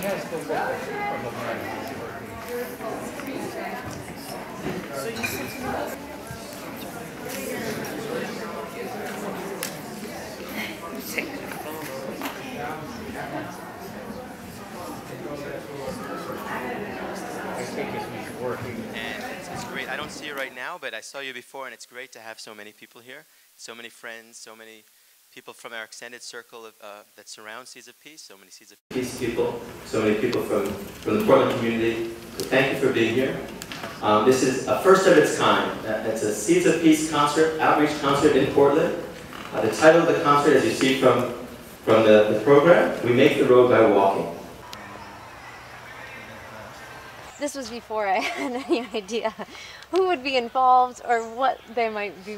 has the look of the line. So you said and it's great. I don't see you right now, but I saw you before, and it's great to have so many people here, so many friends, so many people from our extended circle of, that surround Seeds of Peace, so many Seeds of Peace people, so many people from the Portland community. So thank you for being here. This is a first of its kind. It's a Seeds of Peace concert, outreach concert in Portland. The title of the concert, as you see from the program, We Make the Road by Walking. This was before I had any idea who would be involved or what they might be,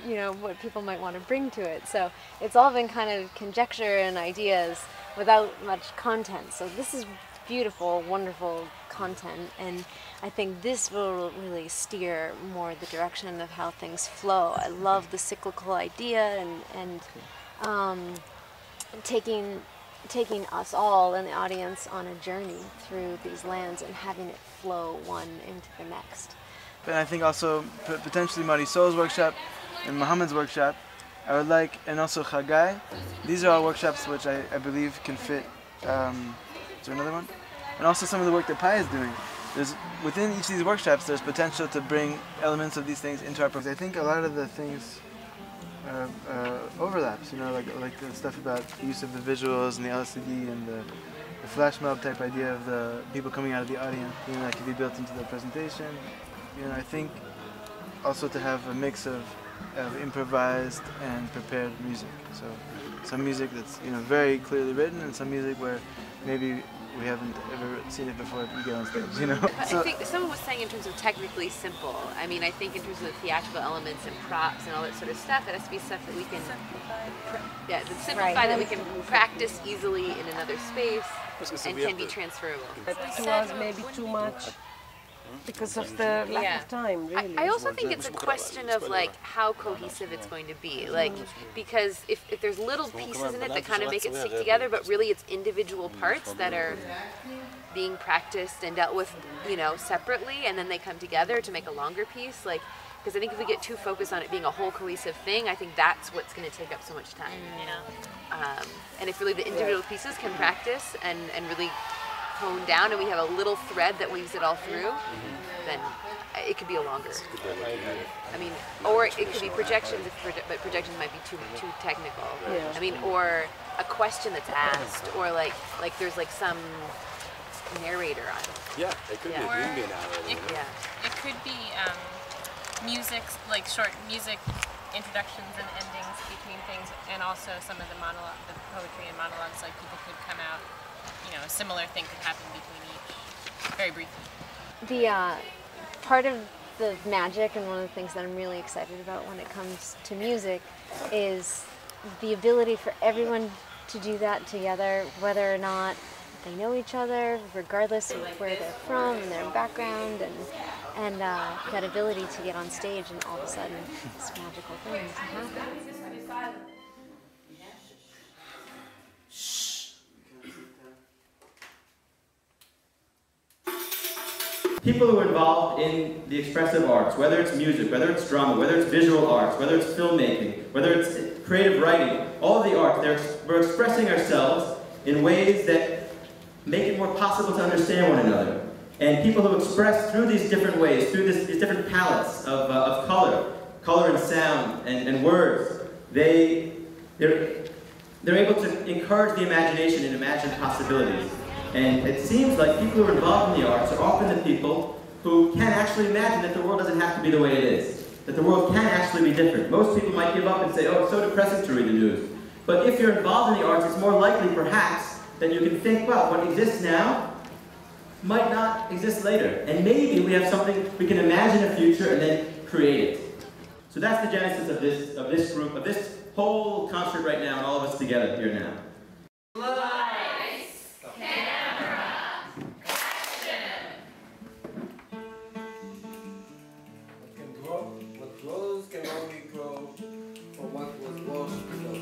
you know, what people might want to bring to it. So it's all been kind of conjecture and ideas without much content. So this is beautiful, wonderful content, and I think this will really steer more the direction of how things flow. I love the cyclical idea and taking us all in the audience on a journey through these lands and having it flow one into the next. And I think also potentially Marisol's workshop and Mohammed's workshop, I would like, and also Chagai. These are all workshops which I believe can fit. Is there another one? And also some of the work that Pai is doing. Within each of these workshops, there's potential to bring elements of these things into our programs. I think a lot of the things overlaps, you know, like the stuff about the use of the visuals and the LCD and the flash mob type idea of the people coming out of the audience, you know, that could be built into the presentation. You know, I think also to have a mix of improvised and prepared music. So some music that's, you know, very clearly written, and some music where maybe we haven't ever seen it before we get on stage, you know? I think someone was saying in terms of technically simple. I mean, I think in terms of the theatrical elements and props and all that sort of stuff, it has to be stuff that we can simplify, that we can practice easily in another space and can be transferable. 2 hours maybe too much because of the lack of time, really. I also think it's a question of like how cohesive it's going to be, like, because if there's little pieces in it that kind of make it stick together, but really it's individual parts that are being practiced and dealt with, you know, separately, and then they come together to make a longer piece, like, because I think if we get too focused on it being a whole cohesive thing, I think that's what's going to take up so much time. And if really the individual pieces can practice and really hone down, and we have a little thread that weaves it all through, then it could be a longer. I mean, or it could be projections, but projections might be too technical. I mean, or a question that's asked, or like there's like some narrator on it. Yeah, it could be a narrator. It could be music, like short music introductions and endings between things, and also some of the poetry and monologues, like people could come out, you know, a similar thing could happen between each, very briefly. The part of the magic, and one of the things that I'm really excited about when it comes to music, is the ability for everyone to do that together, whether or not they know each other, regardless of where they're from and their background, and that ability to get on stage and all of a sudden this magical thing happens. People who are involved in the expressive arts, whether it's music, whether it's drama, whether it's visual arts, whether it's filmmaking, whether it's creative writing, all of the arts, we're expressing ourselves in ways that make it more possible to understand one another. And people who express through these different ways, through these different palettes of color and sound and words, they're able to encourage the imagination and imagine possibilities. And it seems like people who are involved in the arts are often the people who can actually imagine that the world doesn't have to be the way it is, that the world can actually be different. Most people might give up and say, oh, it's so depressing to read the news. But if you're involved in the arts, it's more likely, perhaps, that you can think, well, what exists now might not exist later. And maybe we have something, we can imagine a future and then create it. So that's the genesis of this group, of this whole concert right now, and all of us together here now. What grows can only grow from what was washed below.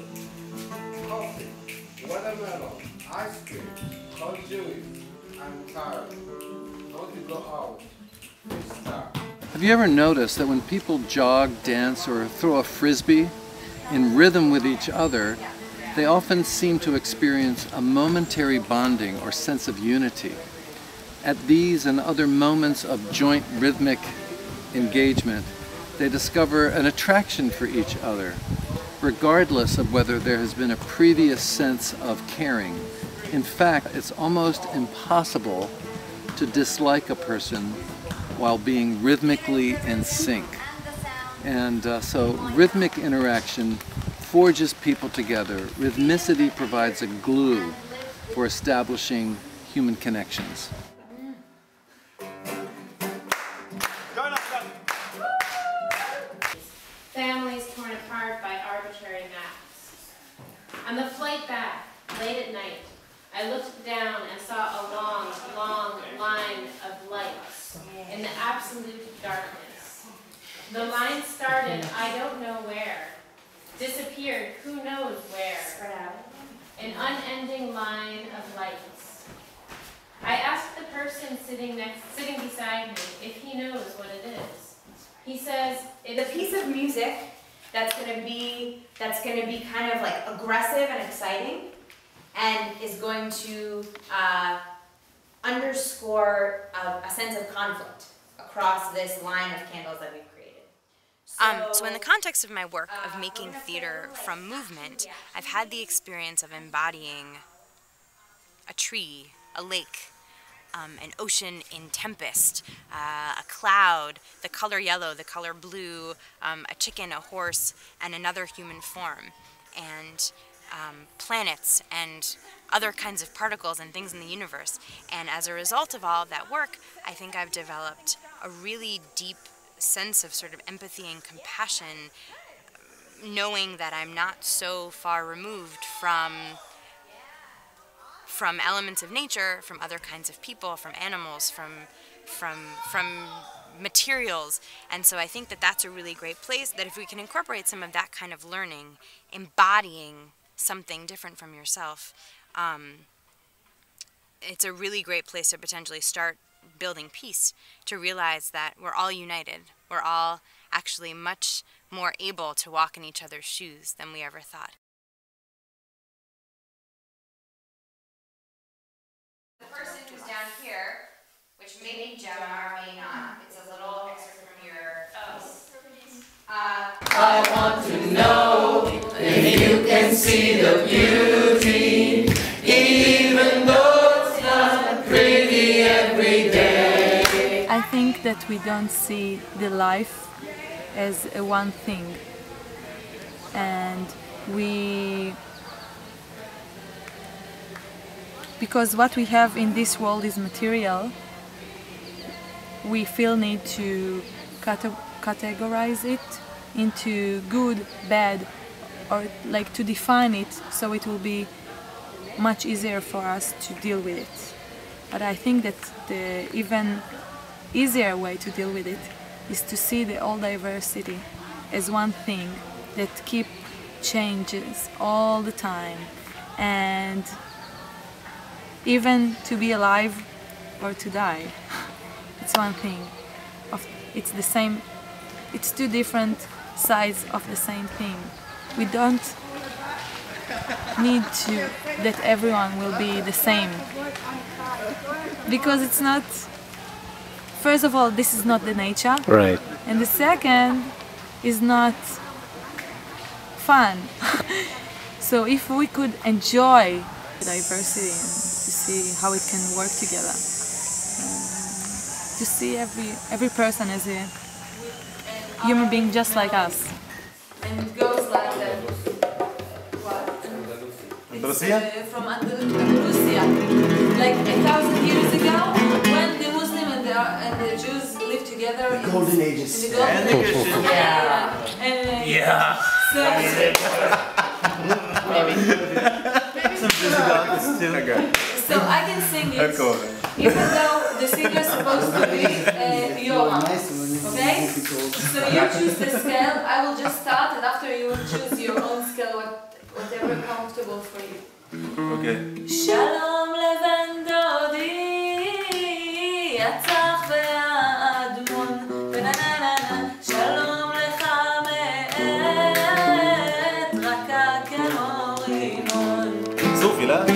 Coffee, watermelon, ice cream, hot juice, I'm tired. I want to go out. Please stop. Have you ever noticed that when people jog, dance, or throw a frisbee in rhythm with each other, they often seem to experience a momentary bonding or sense of unity? At these and other moments of joint rhythmic engagement, they discover an attraction for each other, regardless of whether there has been a previous sense of caring. In fact, it's almost impossible to dislike a person while being rhythmically in sync. And so rhythmic interaction forges people together. Rhythmicity provides a glue for establishing human connections. Families torn apart by arbitrary maps. On the flight back, late at night, I looked down and saw a long, long line of lights in the absolute darkness. The line started, I don't know where, disappeared, who knows where. An unending line of lights. I asked the person sitting beside me if he knows what it is. He says, the piece of music that's gonna be kind of like aggressive and exciting, and is going to underscore a sense of conflict across this line of candles that we've created. So in the context of my work of making theater from movement, I've had the experience of embodying a tree, a lake, an ocean in tempest, a cloud, the color yellow, the color blue, a chicken, a horse, and another human form, and planets and other kinds of particles and things in the universe. And as a result of all of that work, I think I've developed a really deep sense of sort of empathy and compassion, knowing that I'm not so far removed from elements of nature, from other kinds of people, from animals, from materials. And so I think that that's a really great place, that if we can incorporate some of that kind of learning, embodying something different from yourself, it's a really great place to potentially start building peace, to realize that we're all united. We're all actually much more able to walk in each other's shoes than we ever thought. The person who's down here, which may be Gemma or may not, it's a little excerpt from your piece. I want to know if you can see the beauty, even though it's not pretty every day. I think that we don't see the life as a one thing, and because what we have in this world is material, we feel need to categorize it into good, bad, or like to define it so it will be much easier for us to deal with it. But I think that the even easier way to deal with it is to see the all diversity as one thing that keep changes all the time, and even to be alive or to die, it's one thing. It's the same. It's two different sides of the same thing. We don't need to that everyone will be the same, because it's not. First of all, this is not the nature, right? And the second is not fun. So if we could enjoy diversity and to see how it can work together, to see every person as a human being just like us. And it goes like that. What? Andalusia? From Andalusia. Like 1,000 years ago, when the Muslim and the Jews lived together. The Golden Ages. In the Golden Ages. Yeah. So I can sing it, even though the singer is supposed to be Johan. Okay? So you choose the scale, I will just start, and after you will choose your own scale, whatever comfortable for you. Okay. Shalom levendodi. יצח והאדמון, וננננן, שלום לך מאת, רכה כמו רימון. Zoveel, hè?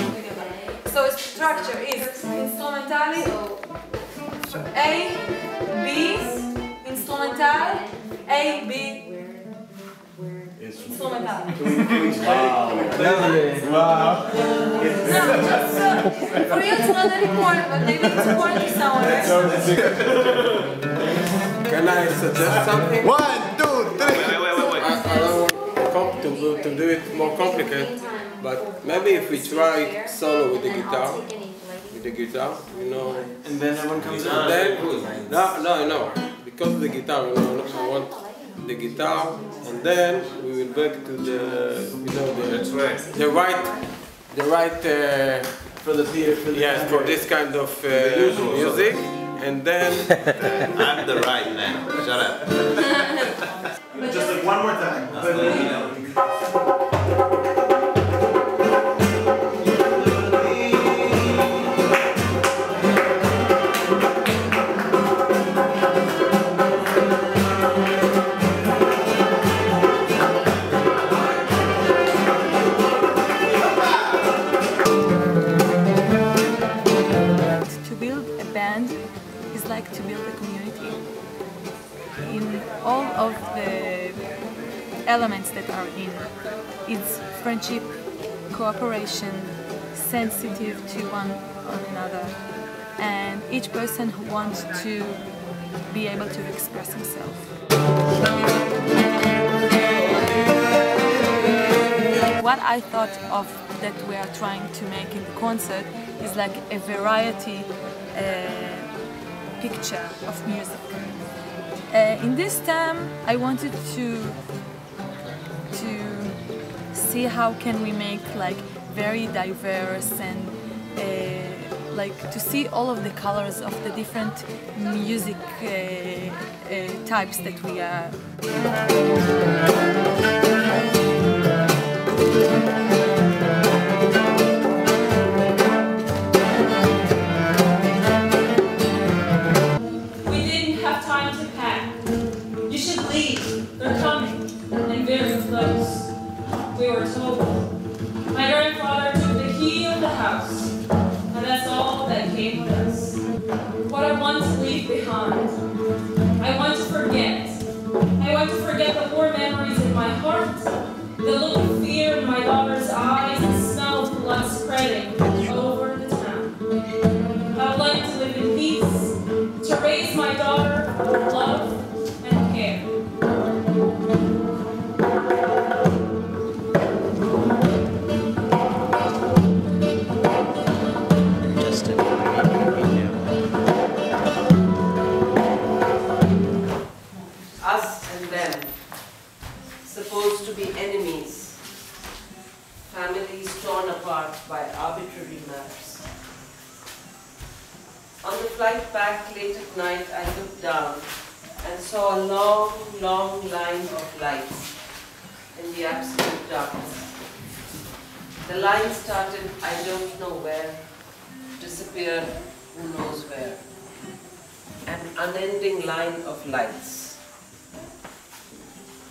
So its structure is instrumentally A, B, instrumental, A, B, instrumental. Wow. No, for you it's not that important, but maybe it's important to someone, right? Can I suggest something? 1, 2, 3. I don't want to do it more complicated, but maybe if we try solo with the guitar, you know. And then everyone comes in. No, because of the guitar, you know, I want the guitar, and then we will back to the, you know, the right For the theater, for the yes, for this kind of music, and then I'm the right man. Shut up. Just like one more time. To build a band is like to build a community. In all of the elements that are in it's friendship, cooperation, sensitive to one another, and each person who wants to be able to express himself. What I thought of that we are trying to make in the concert is like a variety picture of music. In this time, I wanted to see how can we make like very diverse and like to see all of the colors of the different music types that we are. We didn't have time to pack. You should leave. They're coming. And very close. We were told. My grandfather took the key of the house. And that's all that came with us. What I want to leave behind. I want to forget. I want to forget the poor memories in my heart. The look of fear in my daughter's eyes. The smell of blood spreading over the town. I would like to live in peace. To raise my daughter with love and care. Us and them, supposed to be enemies, families torn apart by arbitrary matters. On the flight back late at night, I looked down and saw a long, long line of lights in the absolute darkness. The line started, I don't know where, disappeared, who knows where. An unending line of lights.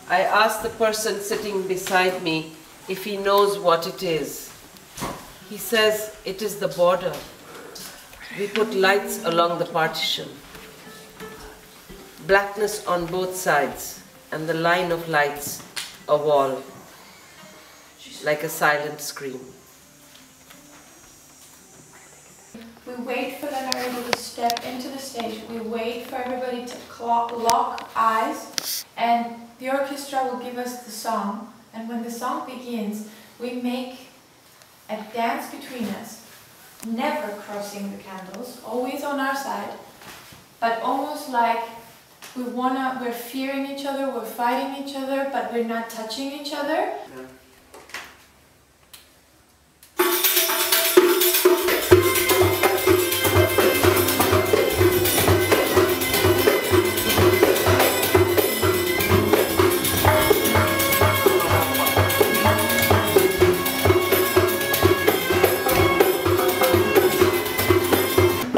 I asked the person sitting beside me if he knows what it is. He says it is the border. We put lights along the partition. Blackness on both sides, and the line of lights, a wall, like a silent scream. We wait for the narrator to step into the stage. We wait for everybody to lock eyes, and the orchestra will give us the song. And when the song begins, we make a dance between us, never crossing the candles, always on our side, but almost like we're fearing each other, we're fighting each other, but we're not touching each other.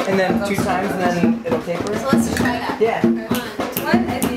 And then 2 times and then it'll taper. So let's try that. Yeah. What?